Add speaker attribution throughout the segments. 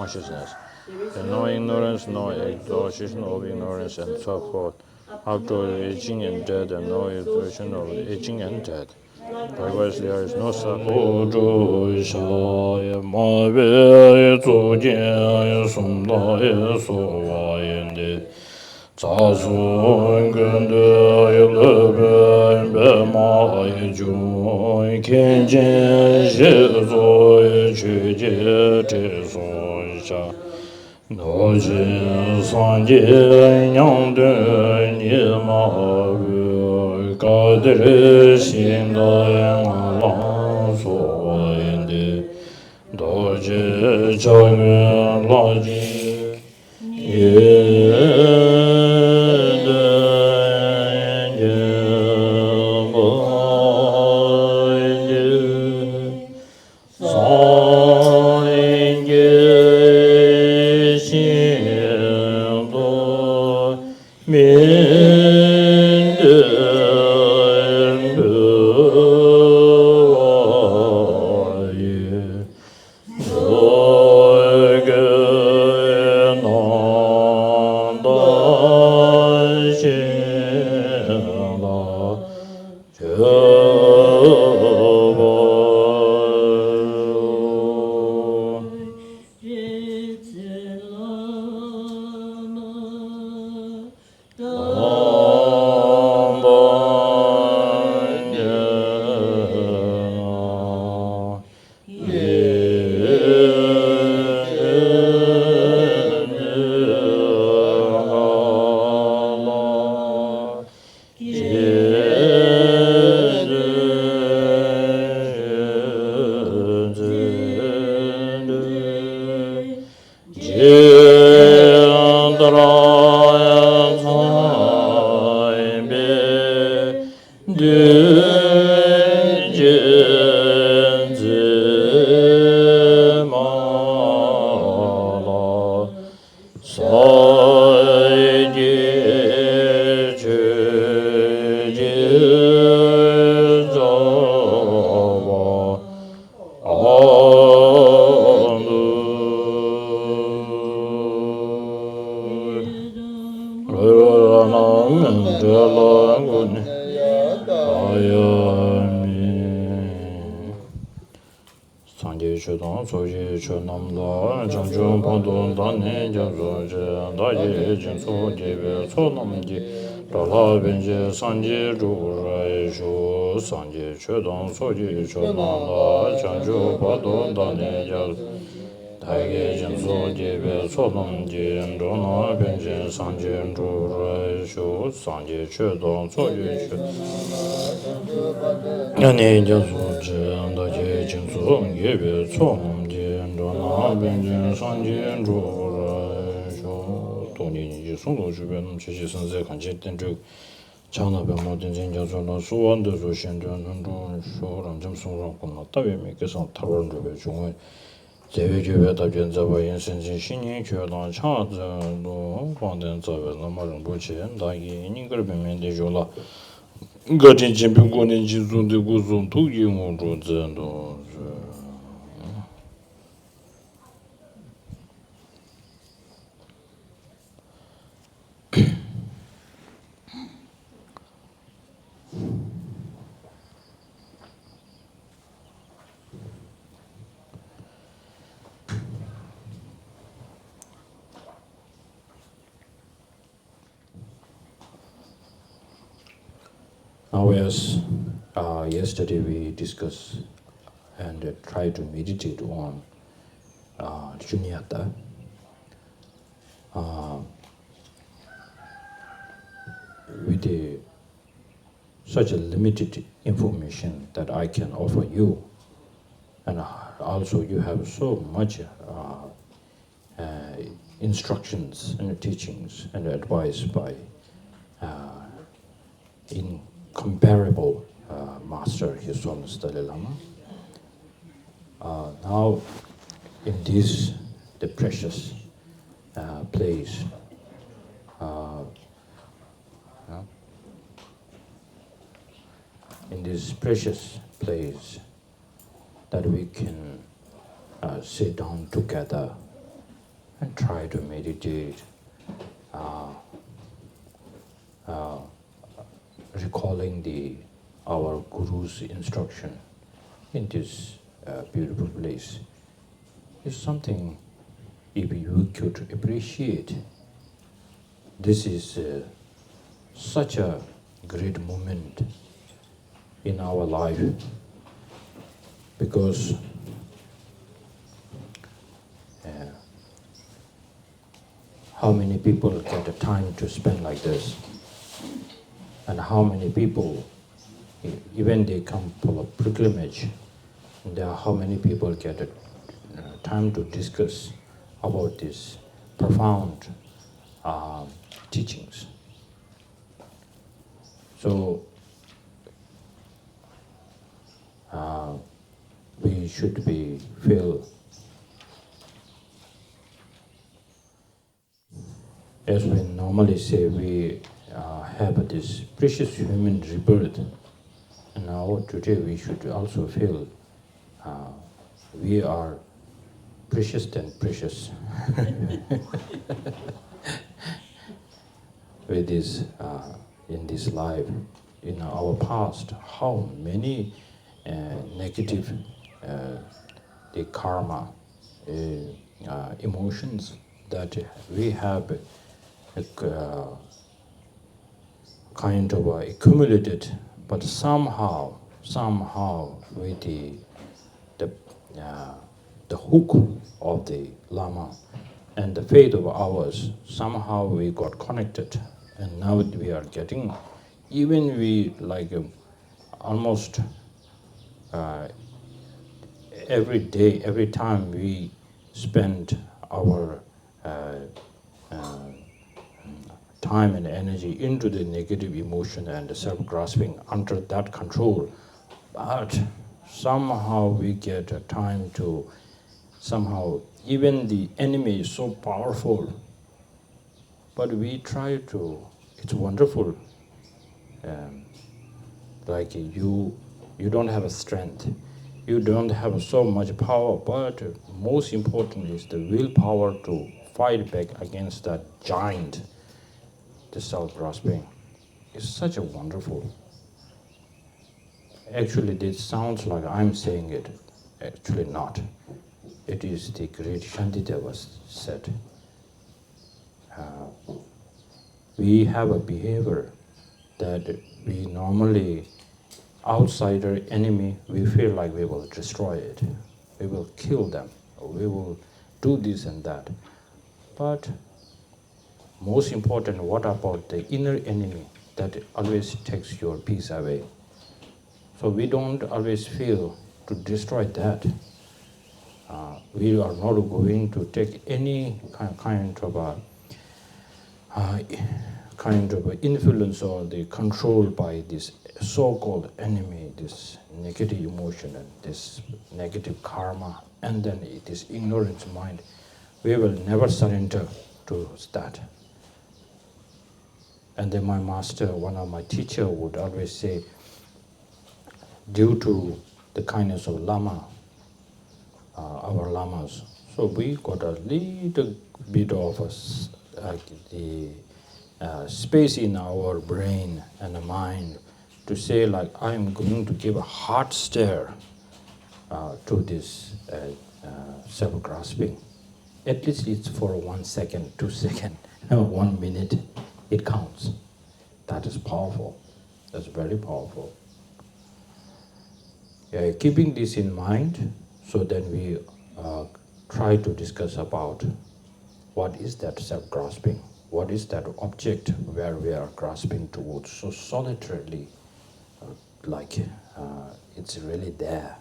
Speaker 1: Consciousness. No ignorance, no exhaustion of ignorance, and so forth. After aging and death, and no exhaustion of aging and death. Likewise, there is no suffering. Now, as yesterday we discussed and try to meditate on Shunyata. With such a limited information that I can offer you, and also you have so much instructions and teachings and advice by incomparable Master His Holiness Dalai Lama. Now, in this, the precious place, in this precious place that we can sit down together and try to meditate, recalling our Guru's instruction in this beautiful place is something, if you could appreciate. This is such a great moment in our life, because how many people get the time to spend like this, and how many people, even they come for a pilgrimage, there are how many people get the time to discuss about these profound teachings. So we should feel, as we normally say, we have this precious human rebirth. And now today we should also feel we are precious than precious with this in this life. In our past, how many negative the karma emotions that we have kind of accumulated, but somehow with the hook of the Lama and the faith of ours, somehow we got connected, and now we are getting, even we like almost every day, every time we spend our time and energy into the negative emotion and self-grasping under that control, but somehow we get a time to somehow, even the enemy is so powerful, but we try to, it's wonderful, like you don't have a strength, you don't have so much power, but most important is the willpower to fight back against that giant, the self-grasping. It's such a wonderful. Actually, this sounds like I'm saying it. Actually not. It is the great Shantideva said. We have a behavior that we normally, outsider enemy, we feel like we will destroy it. We will kill them. Or we will do this and that. But most important, what about the inner enemy that always takes your peace away? So we don't always feel to destroy that. We are not going to take any kind of influence or the control by this so-called enemy, this negative emotion and this negative karma, and then this ignorance mind. We will never surrender to that. And then my master, one of my teacher, would always say, due to the kindness of Lama, our Lamas, so we got a little bit of the space in our brain and the mind to say, like, I'm going to give a hard stare to this self-grasping. At least it's for 1 second, 2 seconds, 1 minute, it counts. That is powerful. That's very powerful.
Speaker 2: Keeping this in mind, so then we try to discuss about what is that self-grasping, what is that object where we are grasping towards so solitarily, like it's really there,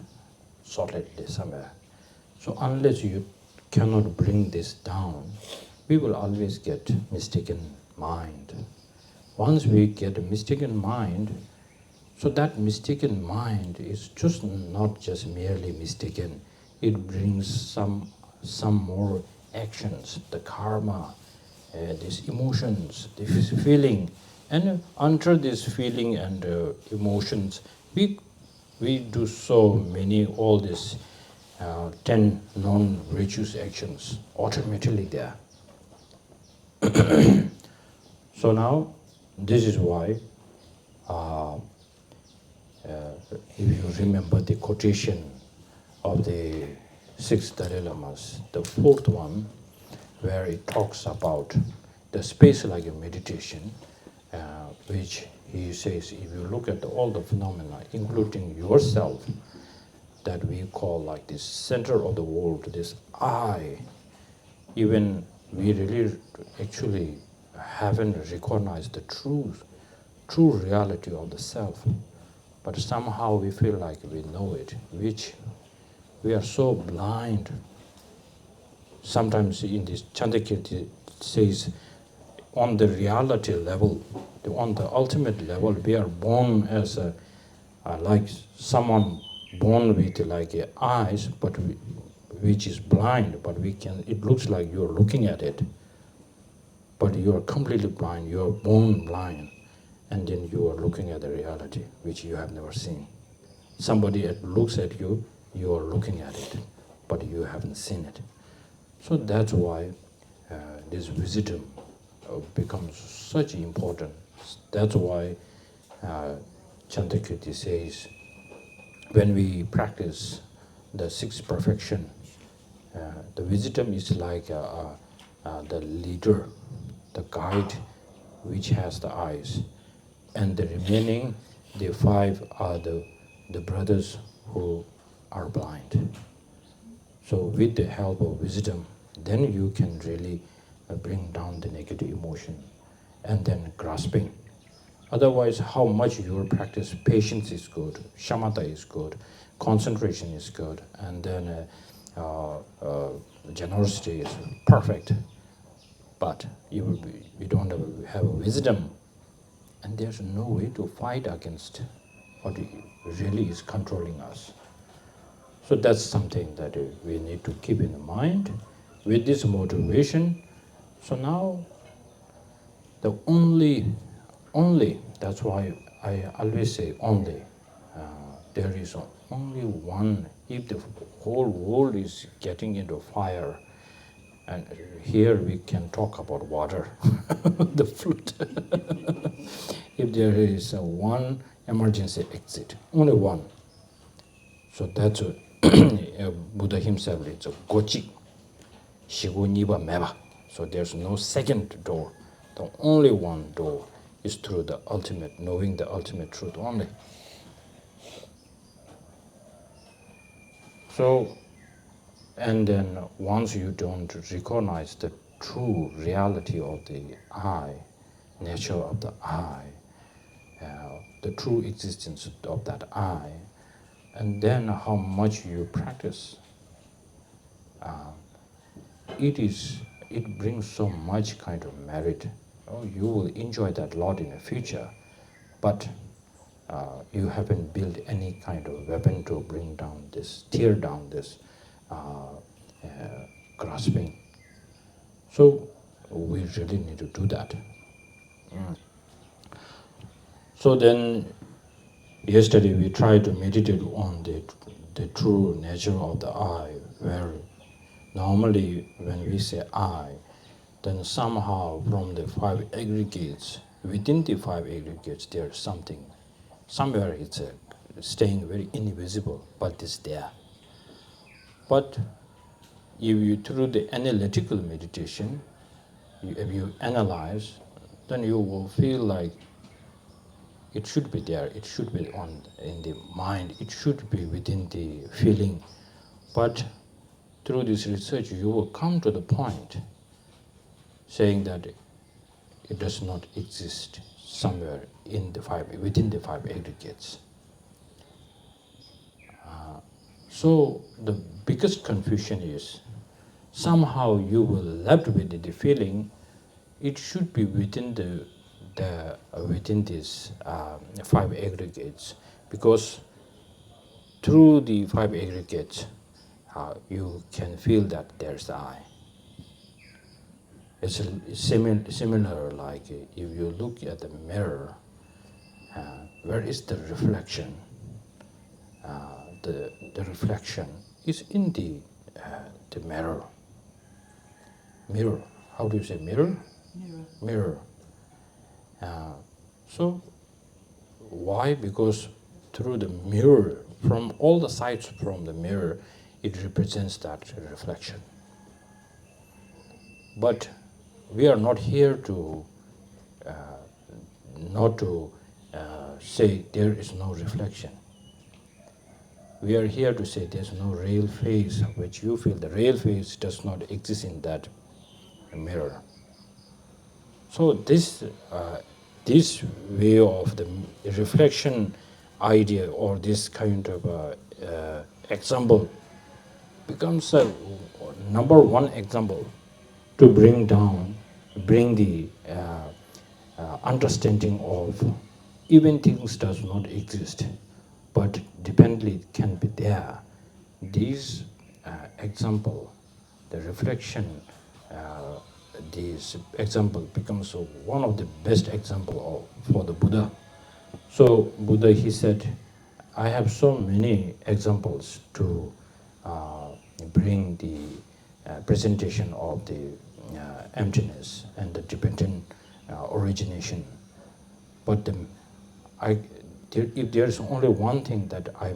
Speaker 2: solidly somewhere. So unless you cannot bring this down, we will always get mistaken mind. Once we get a mistaken mind, so that mistaken mind is just not just merely mistaken. It brings some more actions, the karma, these emotions, this feeling, and under this feeling and emotions, we do so many all these 10 non-virtuous actions automatically there. So now, this is why, if you remember the quotation of the six Dalai Lamas, the fourth one, where it talks about the space like a meditation, which he says, if you look at all the phenomena, including yourself, that we call like this center of the world, this I, even we really actually haven't recognized the true reality of the self, but somehow we feel like we know it, which we are so blind. Sometimes in this Chandakirti says, on the reality level, on the ultimate level, we are born as like someone born with like eyes, but which is blind, but we can. It looks like you are looking at it, but you are completely blind. You are born blind, and then you are looking at the reality which you have never seen. Somebody looks at you, you are looking at it, but you haven't seen it. So that's why this wisdom becomes such important. That's why Chandakirti says, when we practice the sixth perfection, the wisdom is like the leader, the guide, which has the eyes, and the remaining, the five are the brothers who are blind. So with the help of wisdom, then you can really bring down the negative emotion and then grasping. Otherwise, how much you practice, patience is good, shamatha is good, concentration is good, and then generosity is perfect. But you don't have wisdom, and there's no way to fight against what really is controlling us. So that's something that we need to keep in mind with this motivation. So now, the only, that's why I always say only. There is only one. If the whole world is getting into fire, and here we can talk about water, the fruit. If there is one emergency exit, only one. So that's Buddha himself, it's a gochi, shigo niba meba. So there's no second door. The only one door is through the ultimate, knowing the ultimate truth only. So, and then once you don't recognize the true reality of the I, nature of the I, the true existence of that I, and then how much you practice, it brings so much kind of merit. Oh, you will enjoy that a lot in the future, but you haven't built any kind of weapon to bring down this, tear down this grasping. So we really need to do that. So then, yesterday we tried to meditate on the true nature of the I, where normally when we say I, then somehow from the five aggregates, within the five aggregates there's something. Somewhere it's staying very invisible, but it's there. But if you, through the analytical meditation, if you analyze, then you will feel like It should be there. It should be in the mind. It should be within the feeling. But through this research, you will come to the point saying that it does not exist somewhere within the five aggregates. So the biggest confusion is somehow you will left with the feeling it should be within within these five aggregates, because through the five aggregates you can feel that there's the I. It's similar like if you look at the mirror, where is the reflection? The reflection is in the mirror. Mirror. How do you say mirror? Mirror. So why? Because through the mirror, from all the sides from the mirror, it represents that reflection. But we are not here to not to say there is no reflection. We are here to say there's no real face which you feel. The real face does not exist in that mirror. So this way of the reflection idea, or this kind of example, becomes a number one example to bring the understanding of even things does not exist, but dependently can be there. This example, the reflection, this example becomes one of the best example for the Buddha. So Buddha, he said, I have so many examples to bring the presentation of the emptiness and the dependent origination. But if there is only one thing that I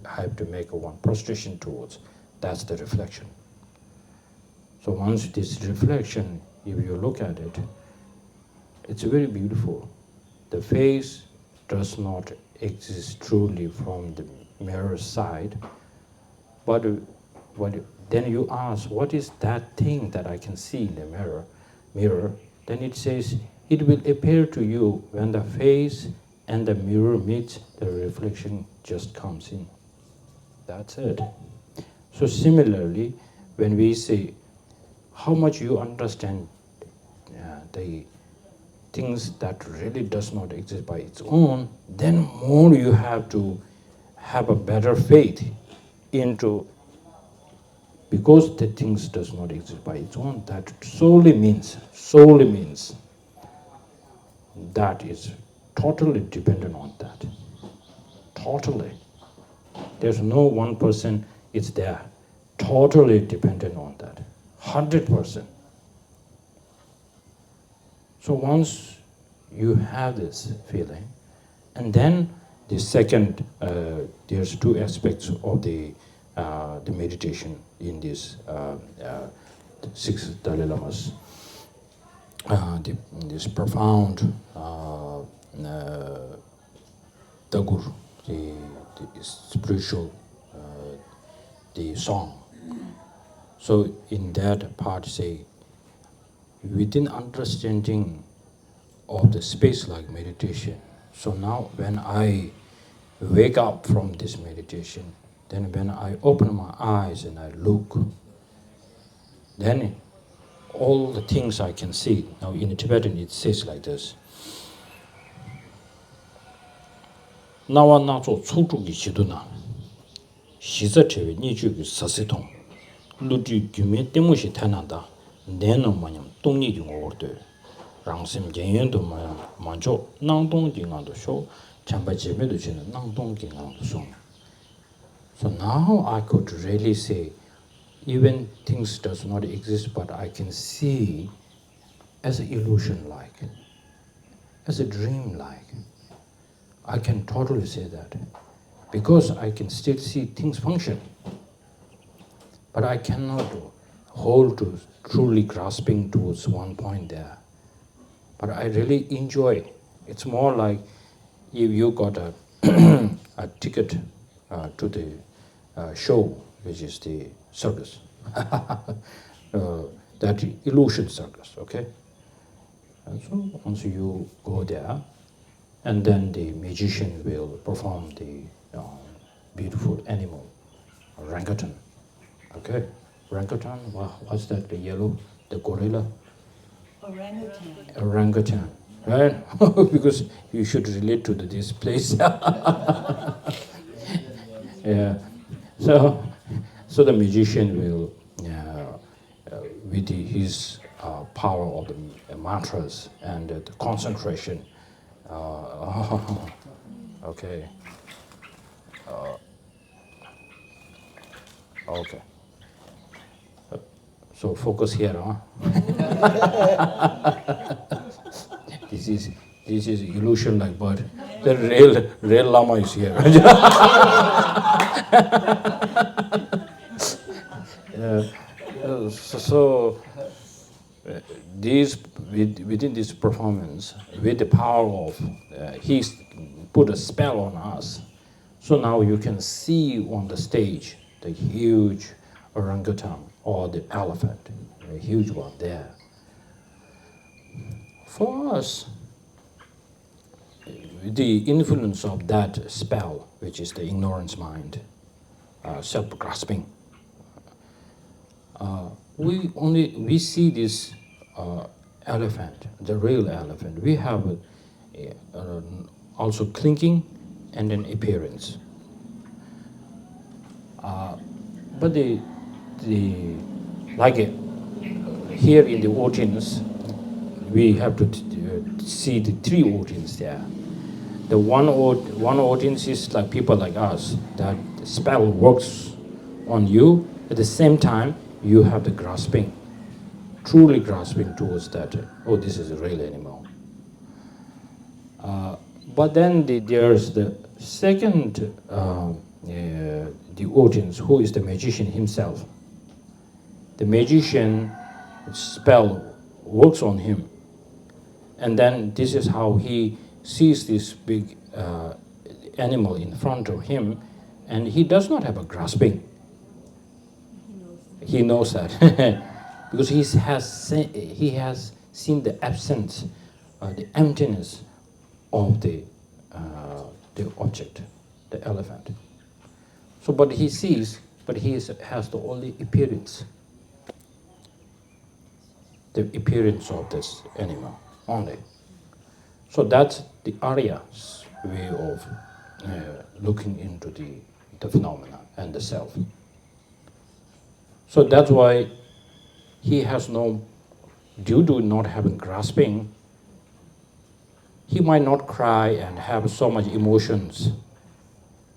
Speaker 2: have to make one prostration towards, that's the reflection. So once this reflection, if you look at it, it's very beautiful. The face does not exist truly from the mirror side, but then you ask, what is that thing that I can see in the mirror? Then it says, it will appear to you when the face and the mirror meet, the reflection just comes in. That's it. So similarly, when we say, how much you understand the things that really does not exist by its own, then more you have to have a better faith into, because the things does not exist by its own, that solely means that is totally dependent on that. Totally. There's no 1% it's there. Totally dependent on that. 100%. So once you have this feeling, and then the second, there's two aspects of the meditation in this six Dalai Lamas. This profound Tagur, the spiritual, the song. So in that part say, within understanding of the space-like meditation. So now when I wake up from this meditation, then when I open my eyes and I look, then all the things I can see. Now in Tibetan it says like this. Nawa nazo tsutu ki shiduna, shiza chewe niju ki sasitong, luji gyume temushi tenanda, neno manyam tongni ki ngordo, rangsim genyendo mayam mancho, nangdong ki ngando sho, chamba jebe do chino nangdong ki ngando song. So now I could really say, even things does not exist, but I can see as an illusion-like, as a dream-like. I can totally say that, because I can still see things function. But I cannot hold to truly grasping towards one point there. But I really enjoy. It's more like if you got a, a ticket to the show, which is the circus, that illusion circus, okay? And so once you go there, and then the magician will perform the beautiful animal, orangutan, okay? Orangutan, what's that, the yellow, the gorilla?
Speaker 3: Orangutan.
Speaker 2: Orangutan, right? Because you should relate to this place. Yeah. So the magician will, with his power of the mantras and the concentration, okay. Okay. So focus here, huh? This is illusion like bird. The real lama is here. So within this performance, with the power of he's put a spell on us. So now you can see on the stage the huge orangutan or the elephant, a huge one there. For us, the influence of that spell, which is the ignorance mind, self-grasping, we see this elephant, the real elephant. We have also clinking and an appearance. But here in the audience, we have to see the three audience there. The one audience is like people like us, that the spell works on you. At the same time, you have the grasping, truly grasping towards that. Oh, this is a real animal. But then there's the second, the audience, who is the magician himself. The magician spell works on him. And then this is how he sees this big animal in front of him, and he does not have a grasping. He knows that because he has seen the absence, the emptiness of the object, the elephant. So, but he sees, but he has the only appearance, the appearance of this animal only. So that's the Arya's way of looking into the phenomena and the self. So that's why he has no, due to not having grasping, he might not cry and have so much emotions.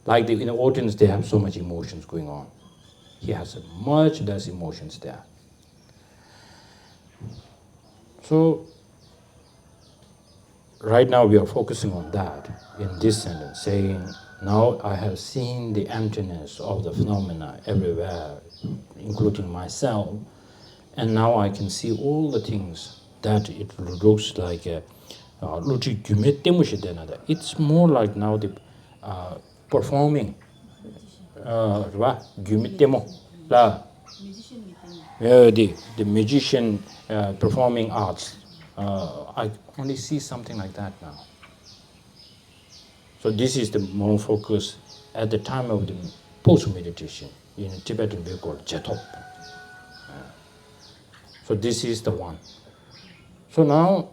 Speaker 2: Like in the audience, they have so much emotions going on. He has much less emotions there. So right now we are focusing on that in this sentence, saying, now I have seen the emptiness of the phenomena everywhere, including myself, and now I can see all the things that it looks like it's more like now the performing the magician performing arts. I only see something like that now. So this is the more focus at the time of the post-meditation. In Tibetan we call Jetop. So this is the one. So now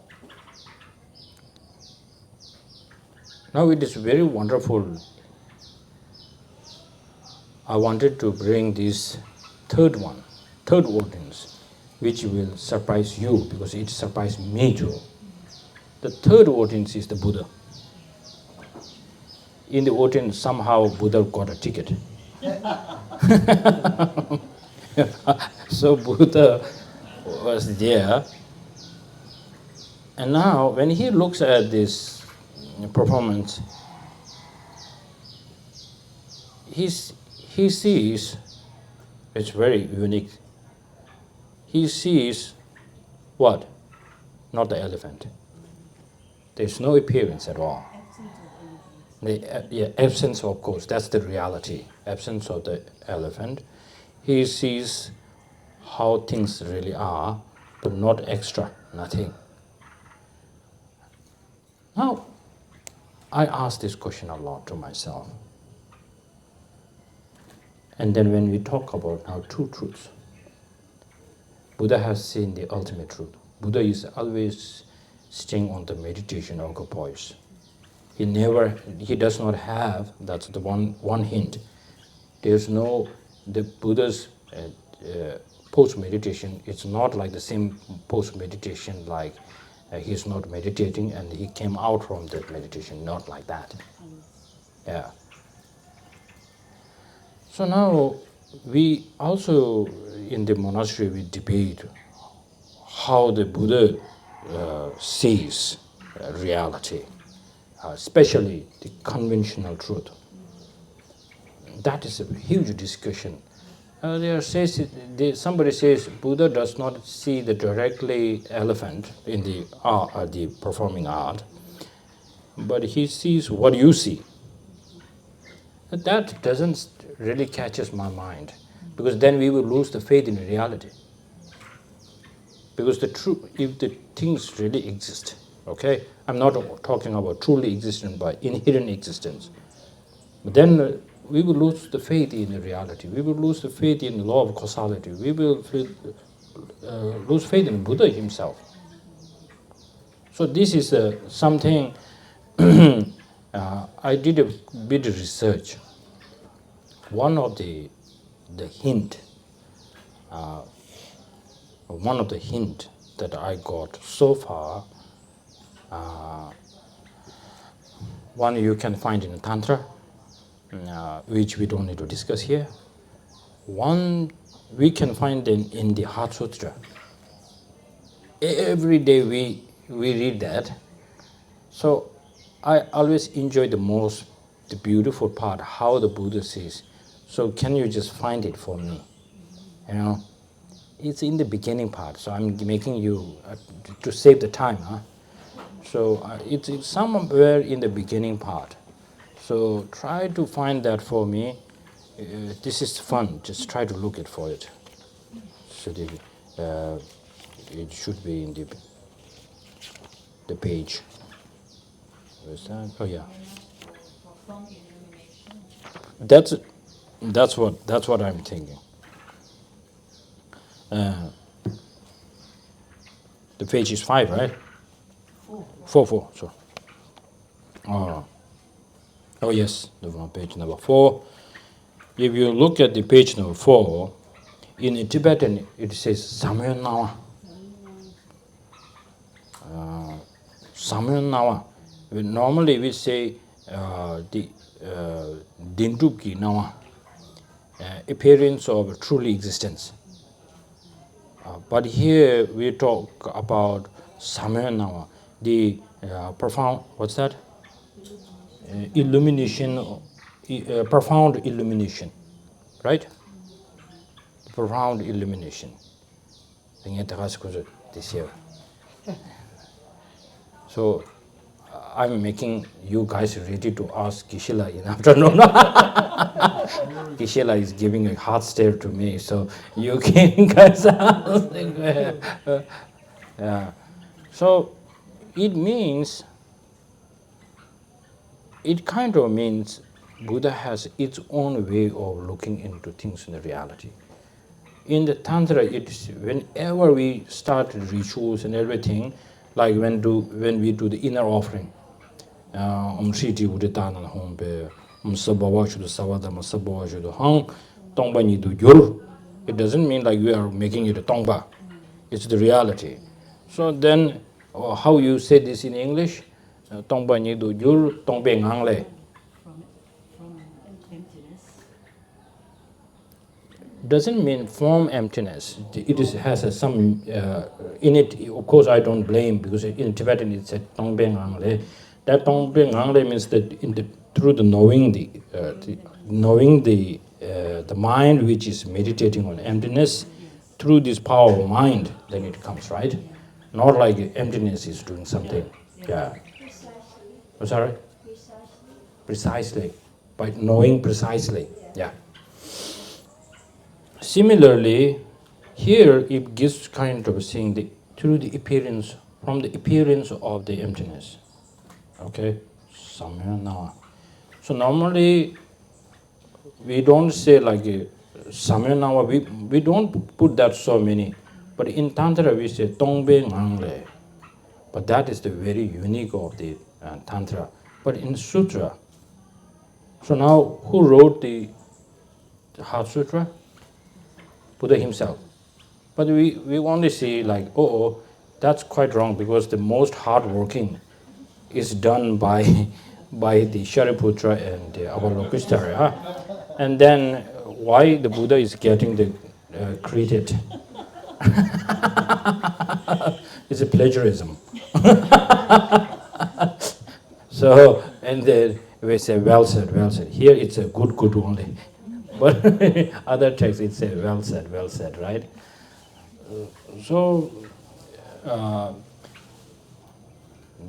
Speaker 2: it is very wonderful. I wanted to bring this third audience, which will surprise you because it surprised me too. The third audience is the Buddha. In the audience, somehow Buddha got a ticket. So Buddha was there. And now when he looks at this performance, he sees, it's very unique, he sees what? Not the elephant. There's no appearance at all. The absence, of course, that's the reality. Absence of the elephant. He sees how things really are, but not extra, nothing. Now, I ask this question a lot to myself. And then when we talk about now two truths, Buddha has seen the ultimate truth. Buddha is always staying on the meditation equipoise. He does not have, that's the one hint. There's no, the Buddha's post-meditation, it's not like the same post-meditation like he's not meditating and he came out from that meditation, not like that. Yeah. So now we also, in the monastery, we debate how the Buddha sees reality, especially the conventional truth. That is a huge discussion. Somebody says Buddha does not see the directly elephant in the performing art, but he sees what you see. That doesn't really catches my mind, because then we will lose the faith in reality. Because if the things really exist, okay, I'm not talking about truly existent by inherent existence, but then we will lose the faith in the reality. We will lose the faith in the law of causality. We will lose faith in Buddha himself. So this is something I did a bit of research. One of the hint that I got so far, one you can find in the Tantra, which we don't need to discuss here. One we can find in the Heart Sutra. Every day we read that. So I always enjoy the beautiful part, how the Buddha says. So can you just find it for me? You know, it's in the beginning part, so I'm making you, to save the time, huh? So it's somewhere in the beginning part. So try to find that for me. This is fun, just try to look it for it. So it should be in the page. Where's that? Oh yeah. That's what I'm thinking. The page is 5, right? 4. So. Oh yes, the one page number 4. If you look at the page number 4, in Tibetan it says Samyon Nawa. Samyon Nawa. Normally we say the Dindubki Nawa, appearance of truly existence. But here we talk about Samyon Nawa, the profound, what's that? Illumination, profound illumination, right? Profound illumination. This year. So I'm making you guys ready to ask Kishila in afternoon. Kishila is giving a hard stare to me, so you can guys ask. Yeah. So it kind of means Buddha has its own way of looking into things in the reality. In the Tantra, it's whenever we start rituals and everything, like when we do the inner offering, Sriti Uditana Hompe, Sabawashu Savadama Sabawashu Hang, Tongba Nidu Yur. It doesn't mean like we are making it a Tongba. It's the reality. So then, how you say this in English? Tongba Nidu Yur, Tongbe Ngangle.
Speaker 3: From emptiness.
Speaker 2: Doesn't mean from emptiness. It has some in it. Of course, I don't blame, because in Tibetan it said Tongbe Ngangle. That Tongbe Ngangle means that through the knowing the mind which is meditating on emptiness, through this power of mind, then it comes, right? Not like emptiness is doing something. Yeah.
Speaker 4: Precisely.
Speaker 2: Oh, sorry.
Speaker 4: Precisely.
Speaker 2: precisely, by knowing precisely. Yeah. Similarly, here it gives kind of seeing the through the appearance, from the appearance of the emptiness. Okay, samyana. So normally we don't say like samyana. We don't put that so many, but in tantra we say tongbe ngangle. But that is the very unique of the tantra. But in sutra, so now who wrote the Heart Sutra? Buddha himself. But we only see like, oh, that's quite wrong because the most hard working is done by by the Shariputra and the Avalokiteshvara. And then why the Buddha is getting the credit? It's a plagiarism. So, and then we say, well said, well said. Here it's a good only. But other texts it says, well said, right? So,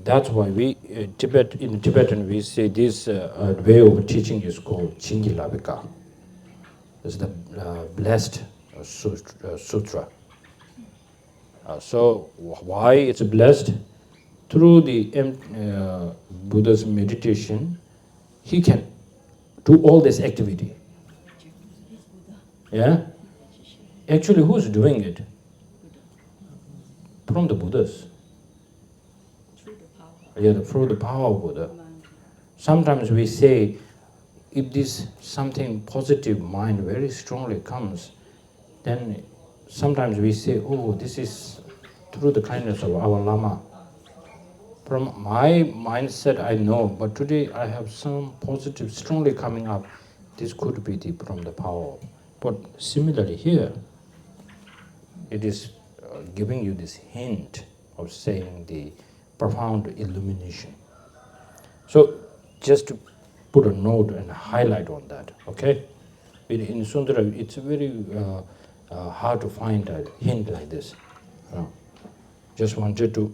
Speaker 2: that's why we, in Tibetan we say this way of teaching is called Chingilavika. It's the blessed sutra. So why it's blessed? Through the Buddha's meditation, he can do all this activity. Yeah? Actually, who's doing it? From the Buddhas. Yeah, through the power of Buddha. Sometimes we say, if this something positive mind very strongly comes, then sometimes we say, oh, this is through the kindness of our Lama. From my mindset, I know, but today I have some positive strongly coming up. This could be from the power. But similarly here, it is giving you this hint of saying the profound illumination. So just to put a note and highlight on that, okay? In Sundara, it's very hard to find a hint like this. Just wanted to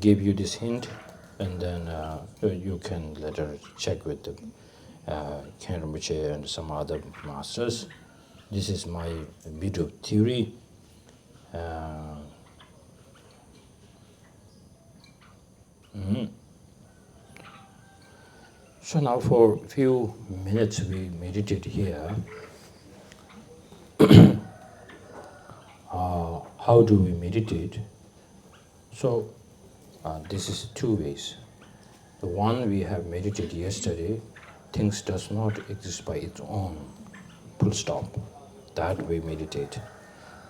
Speaker 2: give you this hint, and then you can later check with the Khen Rinpoche and some other masters. This is my bit of theory. So now for a few minutes we meditate here. How do we meditate? So this is two ways. The one we have meditated yesterday, things does not exist by its own, full stop. That we meditate.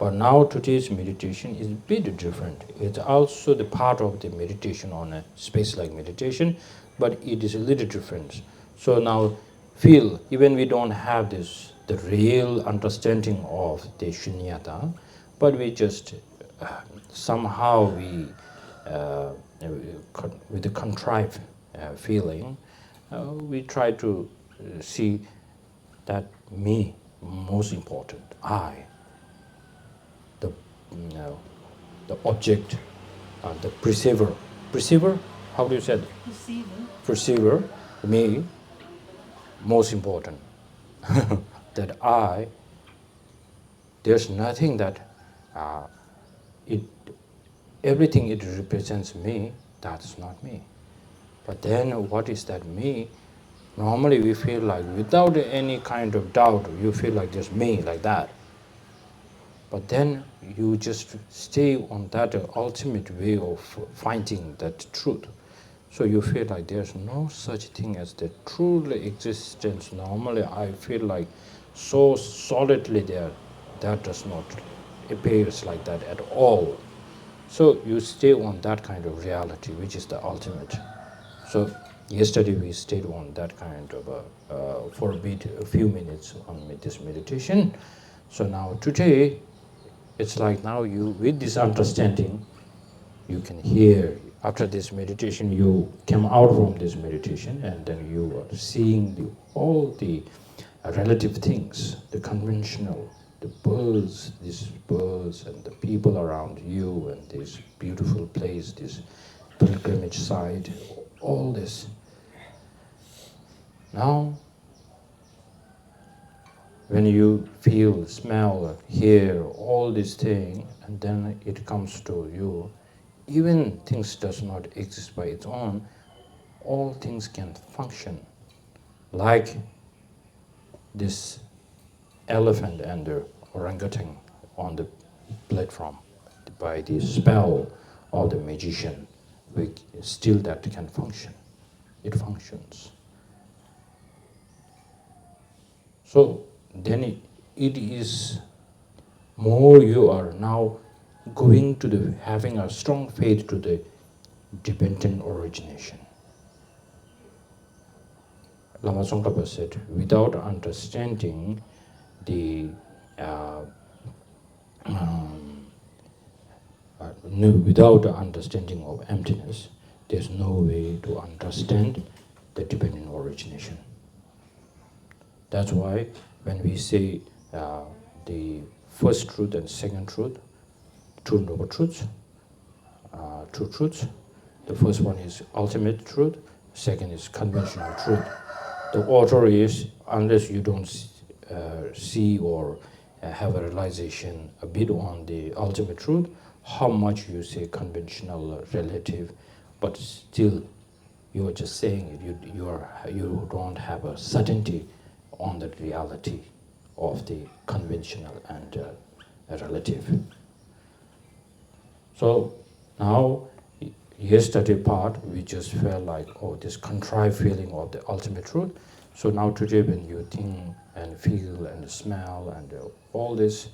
Speaker 2: But now today's meditation is a bit different. It's also the part of the meditation on a space-like meditation, but it is a little different. So now feel, even we don't have this, the real understanding of the shunyata, but we just somehow we, with the contrived feeling, we try to see that me, most important, I, the object, the perceiver. Perceiver? How do you say it? Perceiver, me, most important. That I, there's nothing that everything it represents me, that's not me. But then what is that me? Normally we feel like without any kind of doubt, you feel like there's me, like that. But then you just stay on that ultimate way of finding that truth. So you feel like there's no such thing as the true existence. Normally I feel like so solidly there, that does not appear like that at all. So you stay on that kind of reality, which is the ultimate. So yesterday we stayed on that kind of for a few minutes on this meditation. So now today, it's like now you, with this understanding, you can hear, after this meditation, you come out from this meditation and then you are seeing all the relative things, the conventional, the birds, these birds and the people around you and this beautiful place, this pilgrimage site, all this. Now, when you feel, smell, hear all these things, and then it comes to you, even things does not exist by its own, all things can function. Like this elephant and the orangutan on the platform, by the spell of the magician, still that can function. It functions. So then it is more you are now going to the having a strong faith to the dependent origination. Lama Tsongkhapa said, without understanding the without the understanding of emptiness, there's no way to understand the dependent origination. That's why when we say the first truth and second truth, two noble truths, two truths. The first one is ultimate truth, second is conventional truth. The order is, unless you don't see or have a realization a bit on the ultimate truth, how much you say conventional, relative, but still you are just saying it. You don't have a certainty on the reality of the conventional and relative. So now, yesterday part, we just felt like, oh, this contrived feeling of the ultimate truth. So now today, when you think and feel and smell and all this,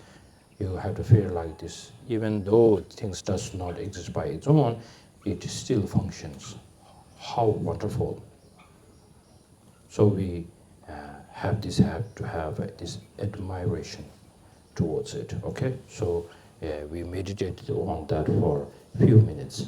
Speaker 2: you have to feel like this. Even though things does not exist by its own, it still functions. How wonderful! So we have to have this admiration towards it. Okay, so we meditated on that for a few minutes.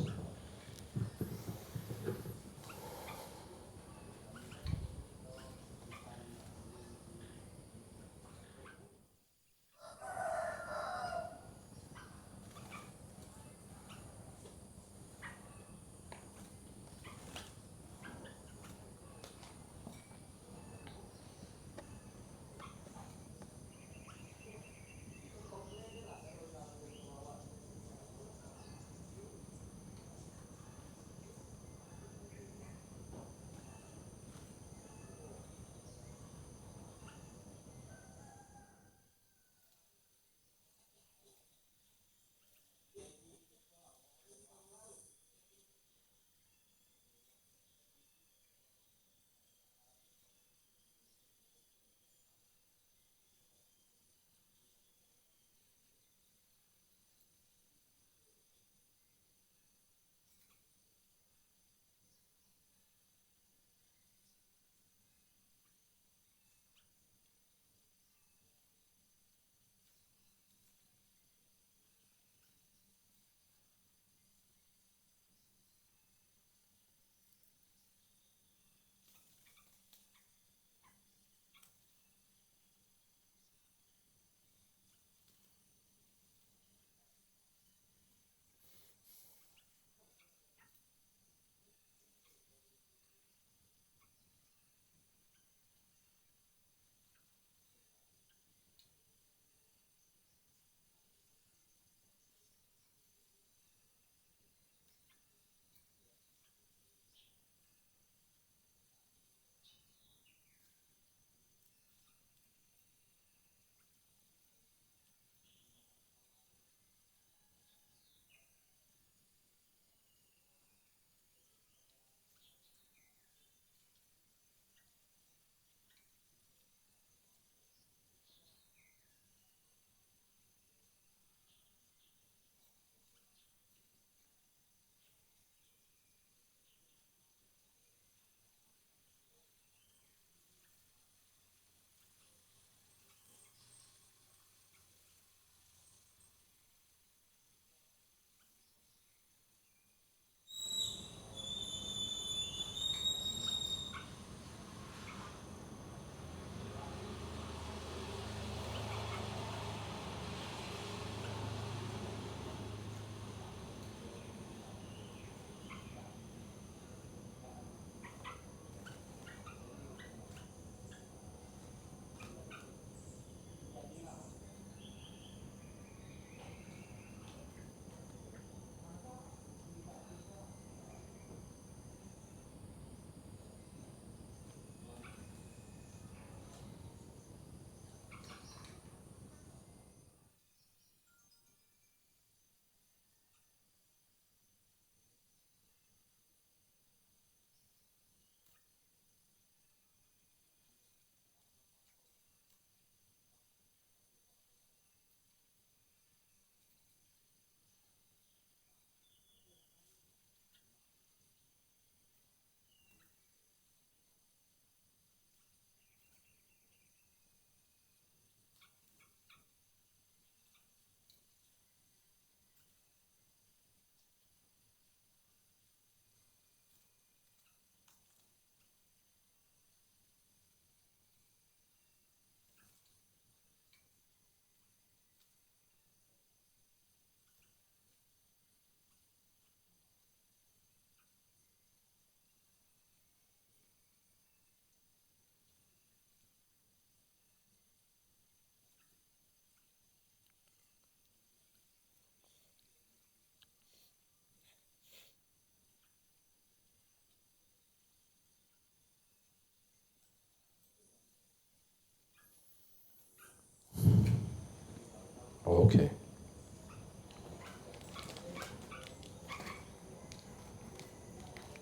Speaker 2: Okay.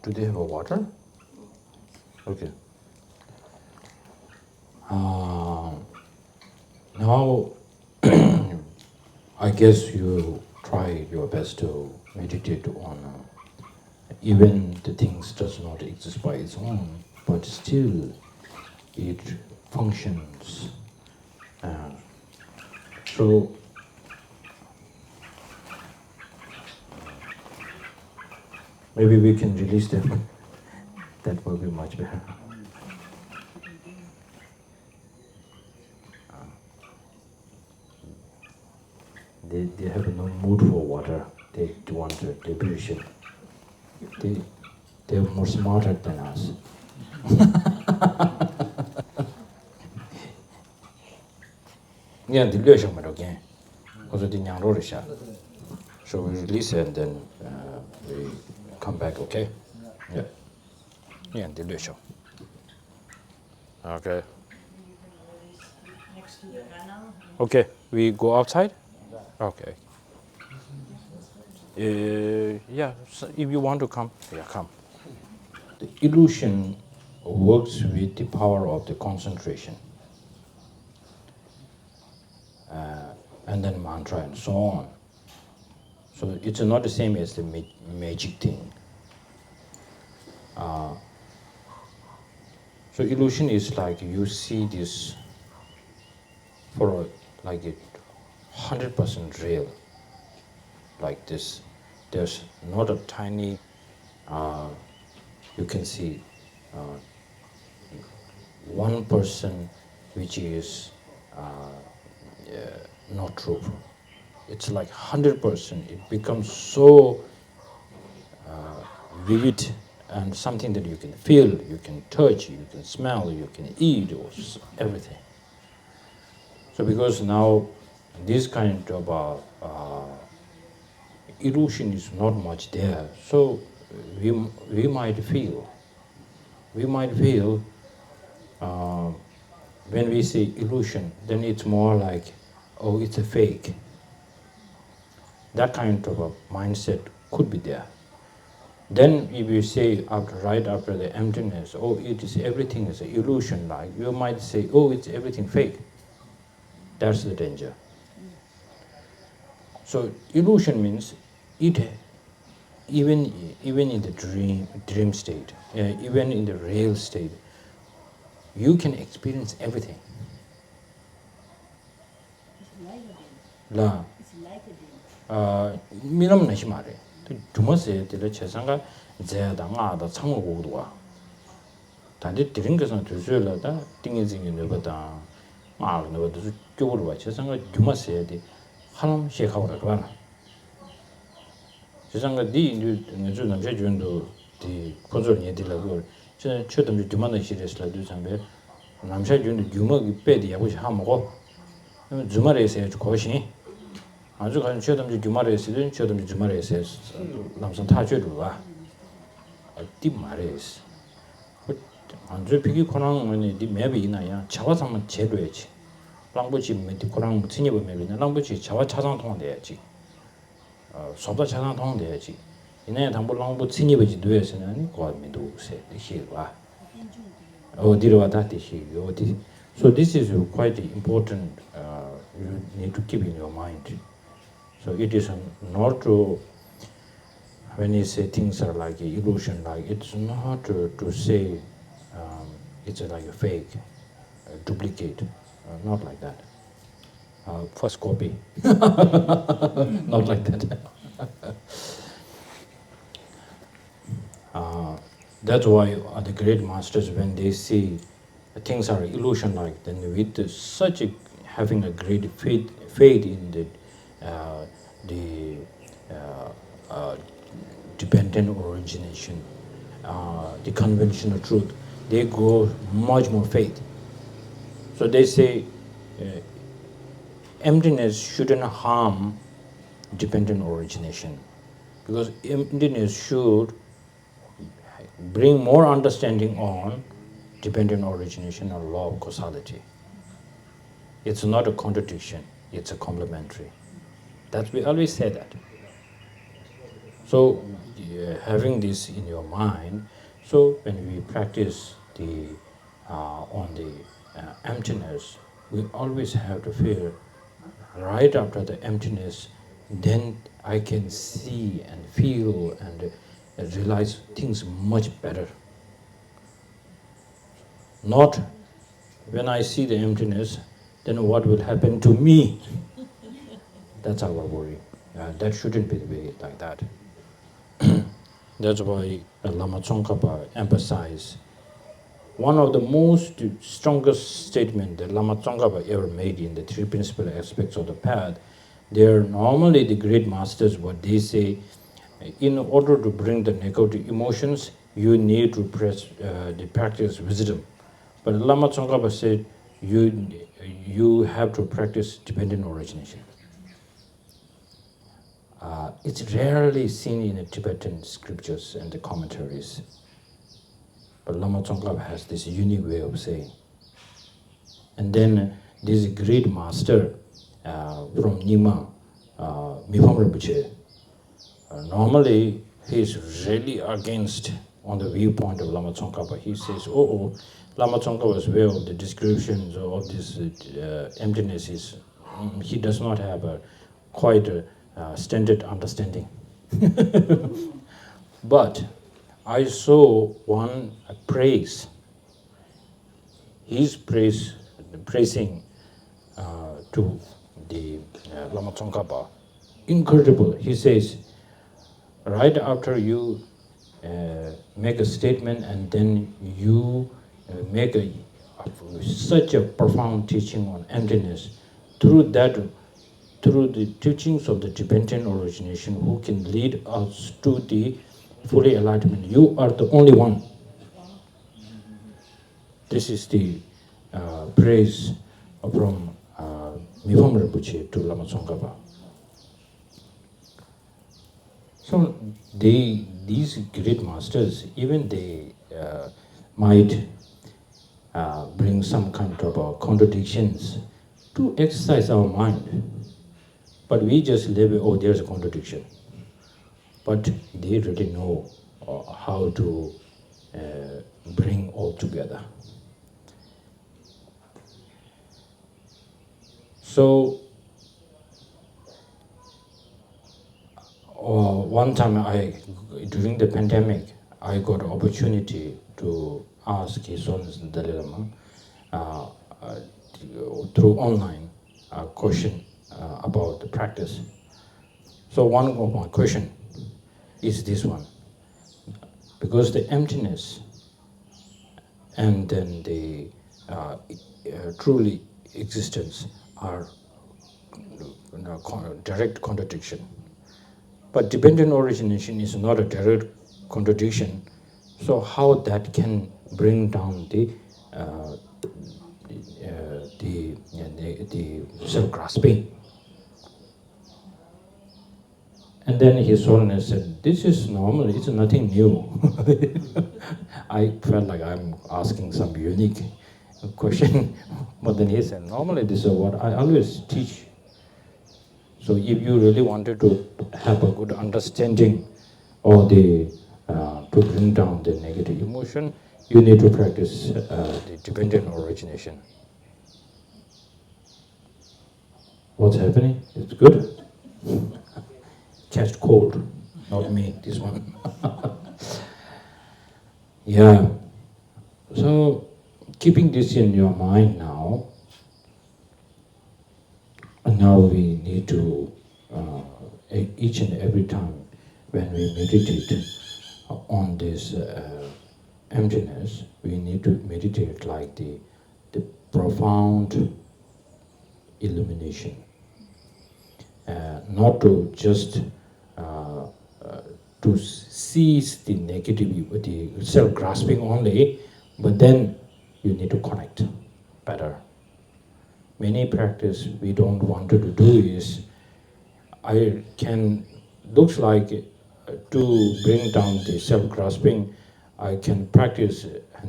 Speaker 2: Do they have a water? Okay. Now, I guess you try your best to meditate on even the things does not exist by its own, but still it functions. So maybe we can release them. That will be much better. They have no mood for water. They want liberation. They're more smarter than us. Yeah, the liberation, but again, also the Nyangro. So we release and then we come back, okay? Yeah. Yeah, the liberation.
Speaker 1: Okay.
Speaker 3: Next to the canal.
Speaker 1: Okay, we go outside? Okay. Yeah, so if you want to come, yeah, come.
Speaker 2: The illusion works with the power of the concentration. And then mantra and so on. So it's not the same as the magic thing. So illusion is like you see this for like it 100% real, like this. There's not a tiny, you can see 1% which is not true. It's like 100%. It becomes so vivid and something that you can feel, you can touch, you can smell, you can eat, or everything. So because now this kind of illusion is not much there, so we might feel when we say illusion, then it's more like, oh, it's a fake. That kind of a mindset could be there. Then if you say right after the emptiness, oh, it is everything is an illusion, like you might say, oh, it's everything fake. That's the danger. So illusion means it, even in the dream state, even in the real state, you can experience everything.
Speaker 3: It's like a dream.
Speaker 2: La,
Speaker 3: It's like a dream.
Speaker 2: miram nashi mare. Duma se tila chesanga zayada nga da tsangwa gugduwa. Tandi tiringasan tuzu la da tingi zingi nuba da nga nuba tuzu gyugurwa chesanga duma se di halam shekawara rwana. Chesanga di nzu namsha jundu di kunzor nye di la gugurwa. Chesanga chodamju duma na shiris la du zambe namsha jundu duma ki pedi yagushi hamago. Zuma re se koshin. 아주 간 최담지 주말에서는 최담지 주말에서 남선 타주루와 어디 말에서 안주 피기 코랑은 디 맵이 있나야 차와상만 제로야지 랑부지 메디 코랑 무슨이 보면은 랑부지 차와 차상 통돼야지 소다 차상 통돼야지 이내 담보 랑부 친이 버지 되어서는 고민도 세 시와 어디로 왔다 되시 어디. So this is quite important. You need to keep in your mind. So it is not to, when you say things are like illusion, like it's not to say it's like a fake, a duplicate, not like that. First copy, not like that. That's why the great masters, when they see things are illusion like, then with such having a great faith in the dependent origination, the conventional truth, they go much more faith. So they say emptiness shouldn't harm dependent origination, because emptiness should bring more understanding on dependent origination or law of causality. It's not a contradiction. it's a complementary. We always say that. So having this in your mind, so when we practice the on the emptiness, we always have to feel right after the emptiness, then I can see and feel and realize things much better. Not when I see the emptiness, then what will happen to me? That's our worry. That shouldn't be the way like that. That's why Lama Tsongkhapa emphasized one of the most strongest statement that Lama Tsongkhapa ever made in the three principal aspects of the path. They're normally the great masters, what they say, in order to bring the negative emotions, you need to practice wisdom. But Lama Tsongkhapa said, you have to practice dependent origination. It's rarely seen in the Tibetan scriptures and the commentaries. But Lama Tsongkhapa has this unique way of saying. And then this great master from Nyingma, Mipham Rinpoche, normally he's really against on the viewpoint of Lama Tsongkhapa. He says, Lama Tsongkhapa's way of the descriptions of this emptiness is, he does not have a quite standard understanding. But I saw one praise. He's praising to the Lama Tsongkhapa. Incredible. He says, right after you make a statement and then you make such a profound teaching on emptiness, through the teachings of the dependent origination who can lead us to the fully enlightenment, you are the only one. This is the praise from Mipham Rinpoche to Lama Tsongkhapa. So these great masters, even they might bring some kind of contradictions to exercise our mind. But we just live, there's a contradiction. But they really know how to bring all together. So, one time during the pandemic, I got an opportunity to ask His Holiness Dalai Lama through online a question about the practice. So one of my question is this one. Because the emptiness and then the truly existence are direct contradiction. But dependent origination is not a direct contradiction. So how that can bring down the self-grasping? And then His Holiness said, this is normal, it's nothing new. I felt like I'm asking some unique question. But then he said, normally this is what I always teach. So if you really wanted to have a good understanding of to bring down the negative emotion, you need to practice the dependent origination. What's happening? It's good? Catch cold, not me, this one. Yeah. So, keeping this in your mind now, and now we need to, each and every time when we meditate on this emptiness, we need to meditate like the profound illumination. Not to just to seize the negativity, the self-grasping only, but then you need to connect better. Many practice we don't want to do is, looks like to bring down the self-grasping, I can practice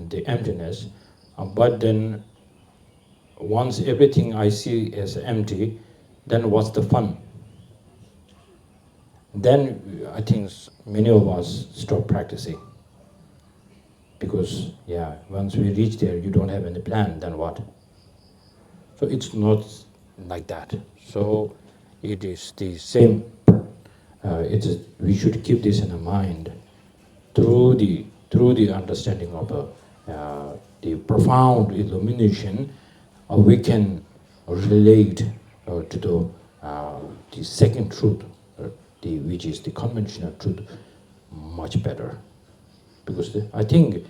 Speaker 2: the emptiness, but then once everything I see as empty, then what's the fun? Then I think many of us stop practicing. Because, yeah, once we reach there, you don't have any plan, then what? So it's not like that. So it is the same. We should keep this in mind through the understanding of the profound illumination. We can relate to the second truth, which is the conventional truth, much better. Because I think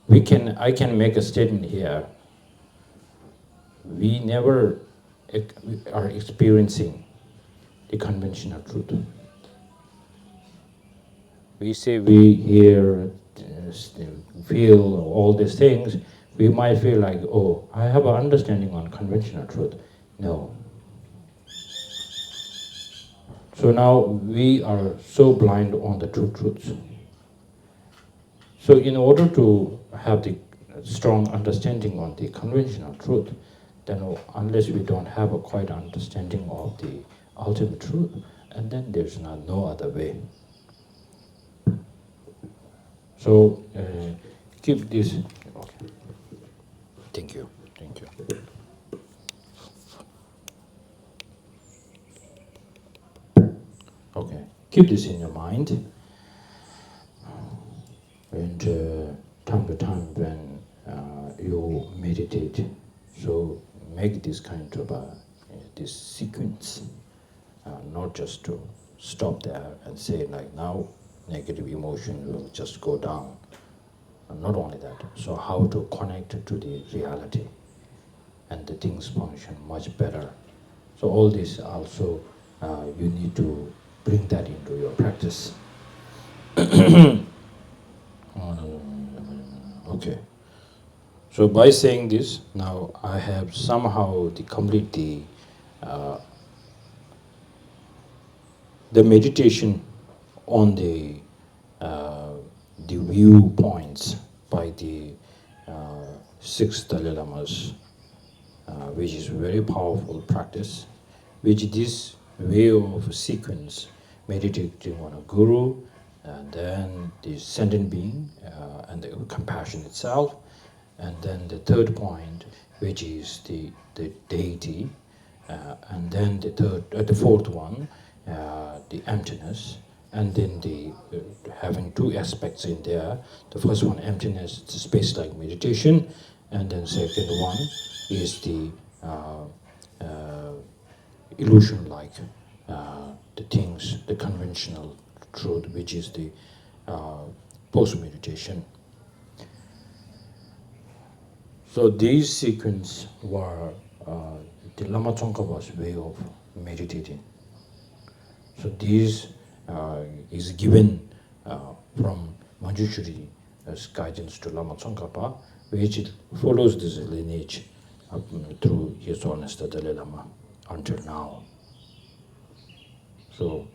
Speaker 2: I can make a statement here. We never are experiencing the conventional truth. We say we hear, feel all these things, we might feel like, oh, I have an understanding on conventional truth. No. So now we are so blind on the true truths. So in order to have the strong understanding on the conventional truth, then unless we don't have a quite understanding of the ultimate truth, and then there's no other way. So keep this. Okay. Thank you.
Speaker 1: Thank you.
Speaker 2: Okay. Keep this in your mind. And time to time when you meditate, so make this kind of this sequence, not just to stop there and say like now negative emotion will just go down. Not only that, so how to connect to the reality and the things function much better. So all this also you need to bring that into your practice. Okay. So by saying this, now I have somehow complete the meditation on the viewpoints by the six Dalai Lamas, which is very powerful practice, which this way of sequence, meditating on a guru, and then the sentient being, and the compassion itself, and then the third point, which is the deity, and then the fourth one, the emptiness, and then the having two aspects in there. The first one, emptiness, it's a space-like meditation, and then second one is the illusion-like, the things, the conventional truth, which is the post-meditation. So these sequences were the Lama Tsongkhapa's way of meditating. So this is given from Manjushri as guidance to Lama Tsongkhapa, which follows this lineage through His Holiness the Dalai Lama until now. So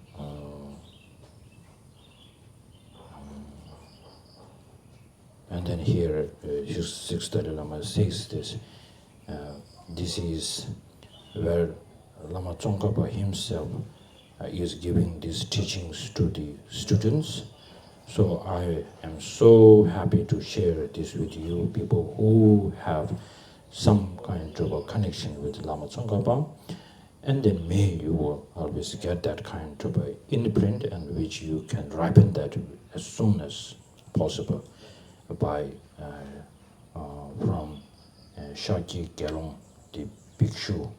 Speaker 2: and then here His Sixth Dalai Lama says this. This is where Lama Tsongkhapa himself is giving these teachings to the students. So I am so happy to share this with you, people who have some kind of a connection with Lama Tsongkhapa, and then may you will always get that kind of a imprint, and which you can ripen that as soon as possible by from Shakyi Gelong, the bhikshu,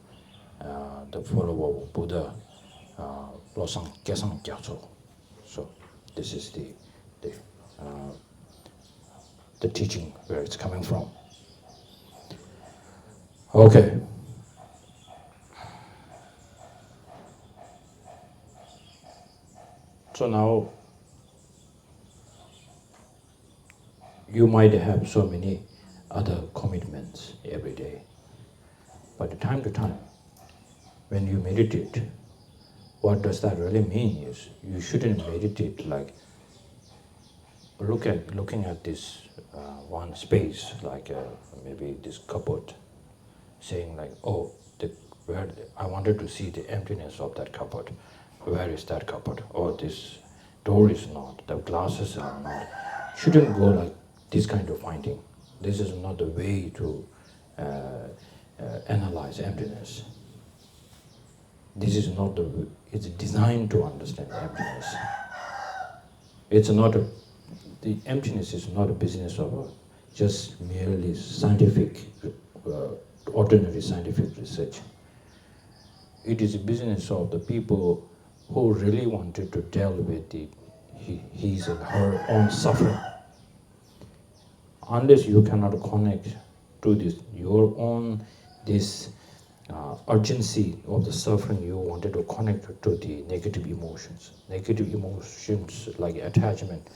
Speaker 2: the follower of Buddha, Losang Gesang Gyatso. So this is the teaching where it's coming from. Okay. So now you might have so many other commitments every day, but time to time, when you meditate, what does that really mean is you shouldn't meditate like looking at this one space, like maybe this cupboard, saying like, oh, where I wanted to see the emptiness of that cupboard. Where is that cupboard? Oh, this door is not, the glasses are not. Shouldn't go like this kind of finding. This is not the way to analyze emptiness. This is not the, it's designed to understand emptiness. It's not a, the emptiness is not a business of just merely scientific, ordinary scientific research. It is a business of the people who really wanted to deal with his and her own suffering. Unless you cannot connect to this, your own, this urgency of the suffering, you wanted to connect to the negative emotions. Negative emotions like attachment.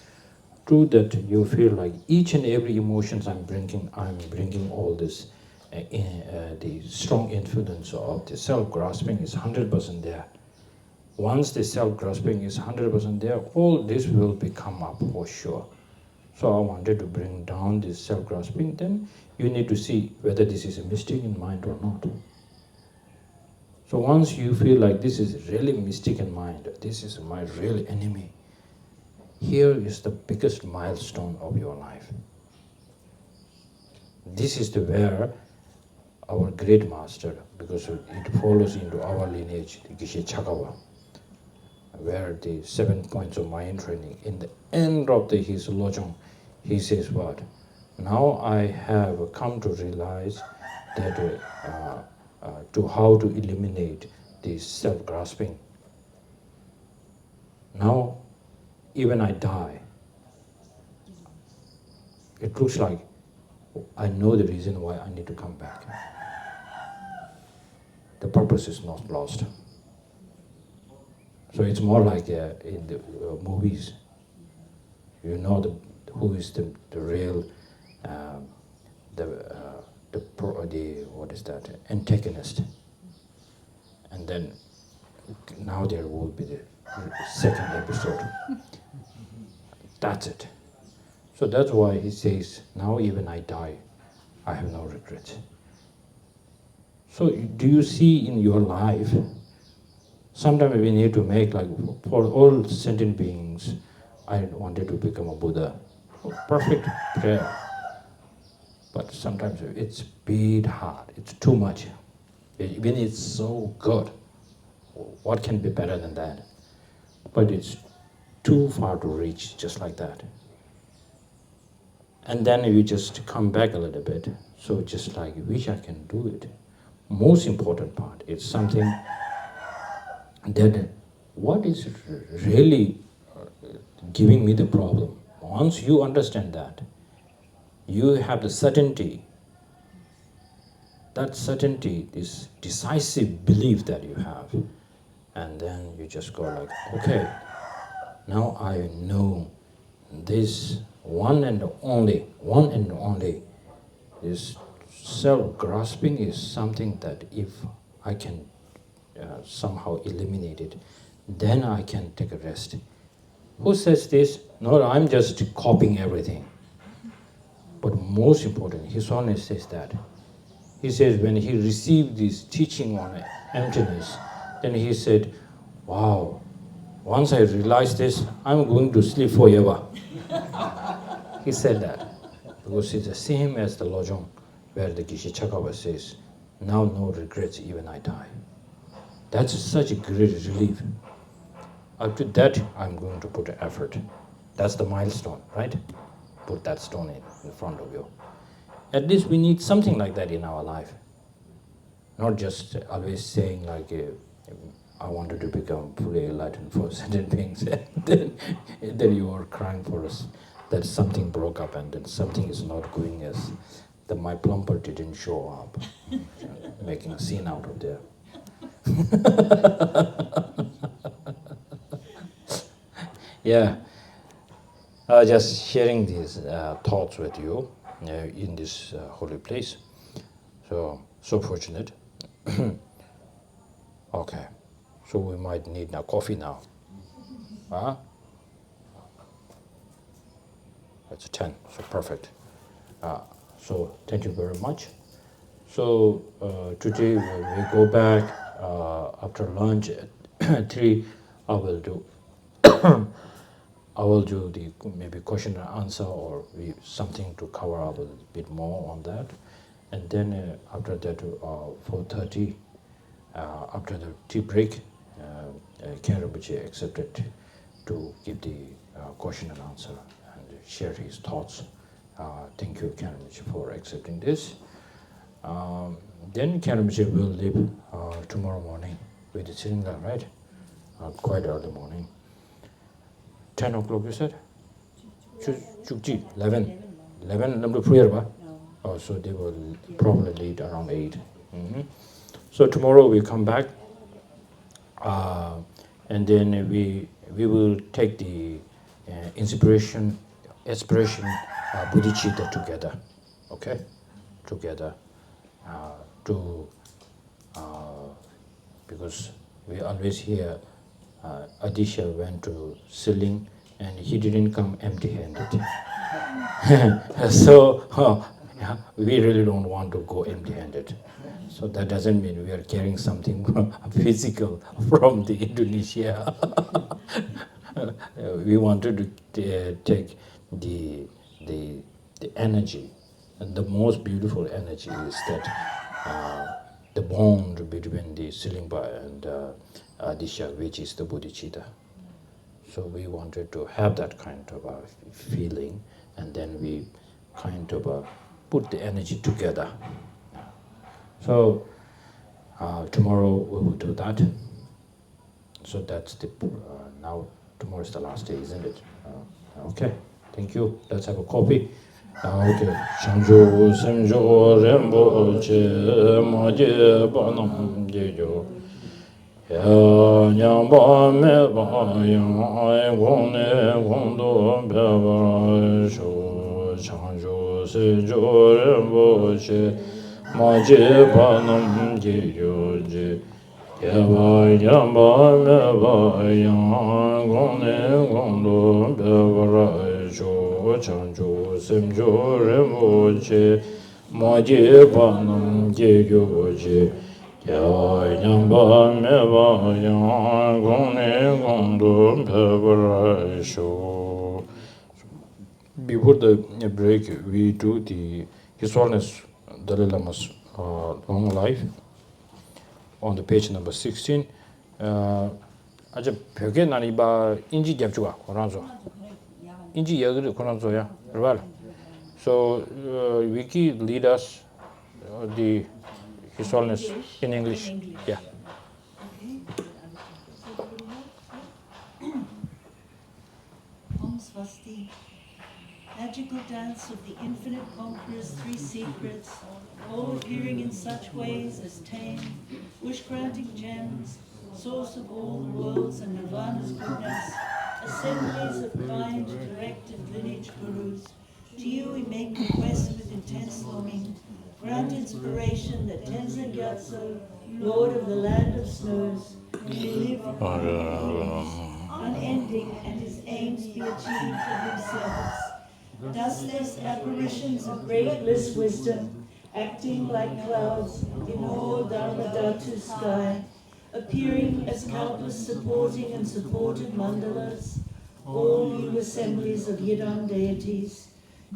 Speaker 2: True that you feel like each and every emotions I'm bringing all this, the strong influence of the self-grasping is 100% there. Once the self-grasping is 100% there, all this will become up for sure. So I wanted to bring down this self-grasping, then you need to see whether this is a mistaken mind or not. So once you feel like this is really mistaken mind, this is my real enemy, here is the biggest milestone of your life. This is the where our great master, because it follows into our lineage, the Geshe Chakawa, where the 7 points of mind training, in the end of his lojong, he says what? Now I have come to realize that to how to eliminate this self-grasping. Now, even I die, it looks like I know the reason why I need to come back. The purpose is not lost. So it's more like in the movies, you know who is the real, what is that, antagonist. And then now there will be the second episode. That's it. So that's why he says, now even I die, I have no regrets. So do you see in your life, sometimes we need to make like, for all sentient beings, I wanted to become a Buddha. Perfect prayer. But sometimes it's a bit hard, it's too much. Even it's so good, what can be better than that? But it's too far to reach just like that. And then you just come back a little bit, so just like, wish I can do it. Most important part is something that, what is really giving me the problem? Once you understand that, you have the certainty, that certainty, this decisive belief that you have, and then you just go like, okay, now I know this one and only, this self-grasping is something that if I can somehow eliminate it, then I can take a rest. Who says this? No, I'm just copying everything. But most important, His Holiness says that. He says when he received this teaching on emptiness, then he said, wow, once I realize this, I'm going to sleep forever. He said that. Because it's the same as the Lojong, where the Geshe Chakawa says, now no regrets, even I die. That's such a great relief. Up to that, I'm going to put effort. That's the milestone, right? Put that stone in front of you. At least we need something like that in our life. Not just always saying like, I wanted to become fully enlightened for certain things. then you are crying for us that something broke up and then something is not going as my plumber didn't show up, making a scene out of there. Yeah, just sharing these thoughts with you in this holy place. So fortunate. Okay, so we might need now coffee now. Huh? It's 10, so perfect. So thank you very much. So today when we go back after lunch at 3, I will do I will do the maybe question and answer or something to cover up a bit more on that, and then after that 4:30 after the tea break, Ken Rinpoche accepted to give the question and answer and share his thoughts. Thank you, Ken Rinpoche, for accepting this. Then Ken Rinpoche will leave tomorrow morning with the Sringa, right? Quite early morning. 10 o'clock, you said? 11. 11, number prayer, ba? Oh, so they will probably leave around 8. So tomorrow we come back, and then we will take the aspiration bodhicitta together, okay? Together to because we always hear Adisha went to Siling and he didn't come empty-handed. So we really don't want to go empty-handed. So that doesn't mean we are carrying something physical from the Indonesia. We wanted to take the energy, and the most beautiful energy is that the bond between the Silingpa and Adisha, which is the bodhicitta. So we wanted to have that kind of a feeling, and then we kind of put the energy together. So tomorrow we will do that. So that's the now tomorrow is the last day, isn't it? Okay, thank you. Let's have a coffee. Okay. Shangju Semjo Rembo Che Maje Banam Jejo. Ya Nyamba Me Ba Yang Ai Gong Ne Gong Do Be Ba Sho Shangju Semjo Rembo Che Maje Banam Jejo Je. Ya Nyamba Me Ba Yang Gong Ne Gong Do Be Ba Sho Shangju Semjo Rembo Che Maje Banam Jejo Je. Before the break, we do the His Holiness Dalai Lama's long life on the page number 16. 아주 벽에 나니바 인지 잡주가 고난소. 인지 여기를 고난소야. right? So Wiki lead us the His Holiness in English. Yeah.
Speaker 3: Om Swasti. Magical dance of the infinite conqueror's 3 secrets, all appearing in such ways as tame, wish-granting gems, source of all the worlds and nirvana's goodness, assemblies of kind, directed lineage gurus. To you we make request with intense longing. Grant inspiration that Tenzin Gyatso, Lord of the land of snows, may live unending and his aims be achieved for themselves. Dustless apparitions of great bliss wisdom, acting like clouds in all Dharmadhatu sky, appearing as countless supporting and supported mandalas, all new assemblies of Yidam deities.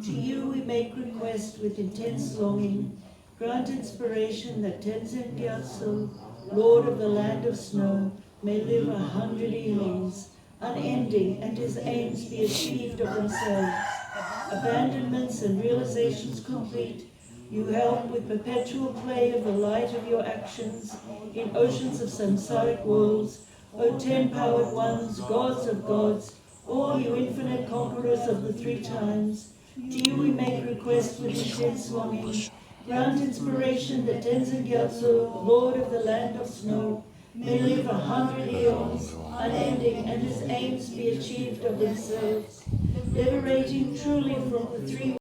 Speaker 3: To you we make request with intense longing. Grant inspiration that Tenzin Gyatso, Lord of the land of snow, may live 100 eons, unending, and his aims be achieved of themselves. Abandonments and realizations complete, you help with perpetual play of the light of your actions in oceans of samsaric worlds, O 10-powered ones, gods of gods, all you infinite conquerors of the 3 times. To you we make request with intense longing. Grant inspiration that Tenzin Gyatso, Lord of the land of snow, may live 100 eons, unending, and his aims be achieved of themselves. Liberating truly from the 3